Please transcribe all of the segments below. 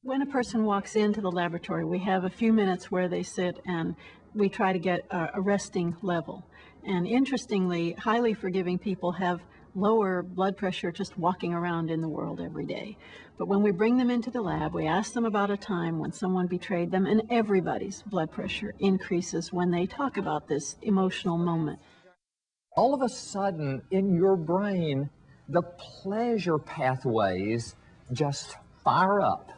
When a person walks into the laboratory, we have a few minutes where they sit and we try to get a resting level. And interestingly, highly forgiving people have lower blood pressure just walking around in the world every day. But when we bring them into the lab, we ask them about a time when someone betrayed them, and everybody's blood pressure increases when they talk about this emotional moment. All of a sudden, in your brain, the pleasure pathways just fire up.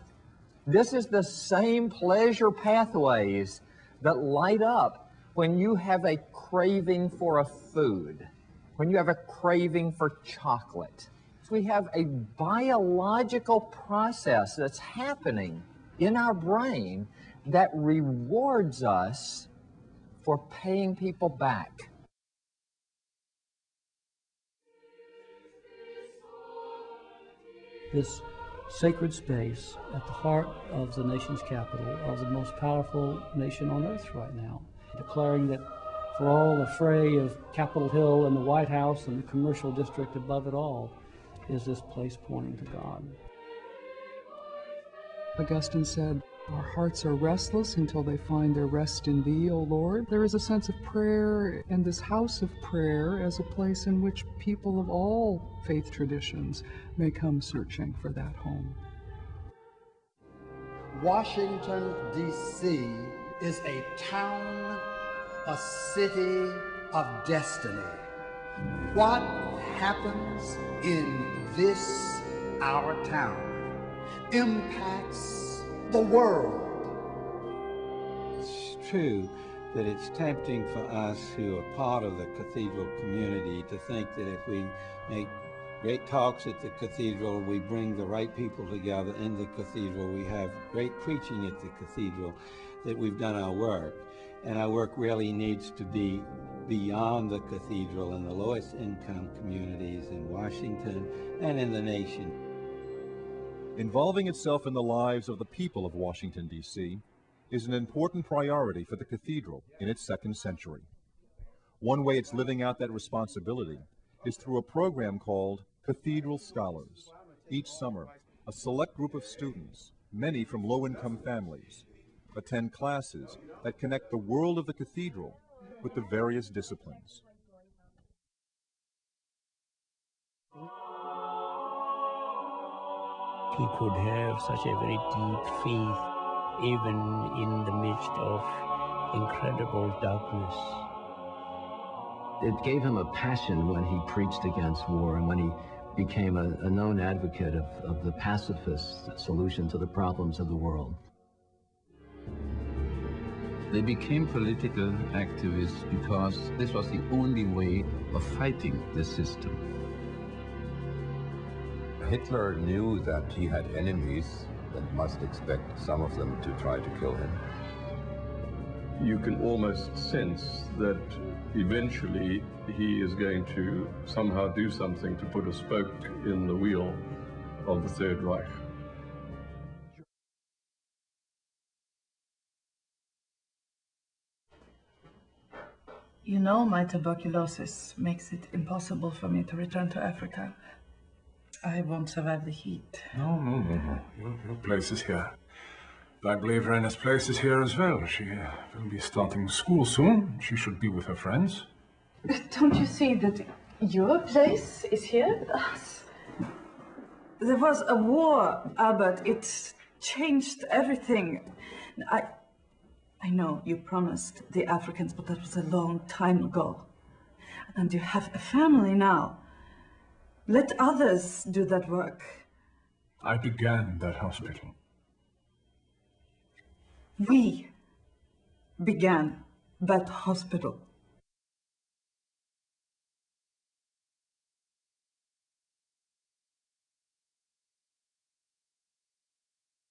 This is the same pleasure pathways that light up when you have a craving for a food, when you have a craving for chocolate. So we have a biological process that's happening in our brain that rewards us for paying people back. This sacred space at the heart of the nation's capital, of the most powerful nation on earth right now, declaring that for all the fray of Capitol Hill and the White House and the commercial district above it all is this place pointing to God. Augustine said, "Our hearts are restless until they find their rest in Thee, O Lord." There is a sense of prayer and this house of prayer as a place in which people of all faith traditions may come searching for that home. Washington, D.C. is a town, a city of destiny. What happens in this, our town, impacts the world. It's true that it's tempting for us who are part of the cathedral community to think that if we make great talks at the cathedral, we bring the right people together in the cathedral, we have great preaching at the cathedral, that we've done our work. And our work really needs to be beyond the cathedral in the lowest income communities in Washington and in the nation. Involving itself in the lives of the people of Washington, D.C. is an important priority for the cathedral in its second century. One way it's living out that responsibility is through a program called Cathedral Scholars. Each summer, a select group of students, many from low-income families, attend classes that connect the world of the cathedral with the various disciplines. He could have such a very deep faith even in the midst of incredible darkness. It gave him a passion when he preached against war and when he became a known advocate of the pacifist solution to the problems of the world. They became political activists because this was the only way of fighting the system. Hitler knew that he had enemies and must expect some of them to try to kill him. You can almost sense that eventually he is going to somehow do something to put a spoke in the wheel of the Third Reich. You know, my tuberculosis makes it impossible for me to return to Africa. I won't survive the heat. No. Your place is here. I believe Rena's place is here as well. She will be starting school soon. She should be with her friends. Don't you see that your place is here with us? There was a war, Albert. It changed everything. I know you promised the Africans, but that was a long time ago. And you have a family now. Let others do that work. I began that hospital. We began that hospital.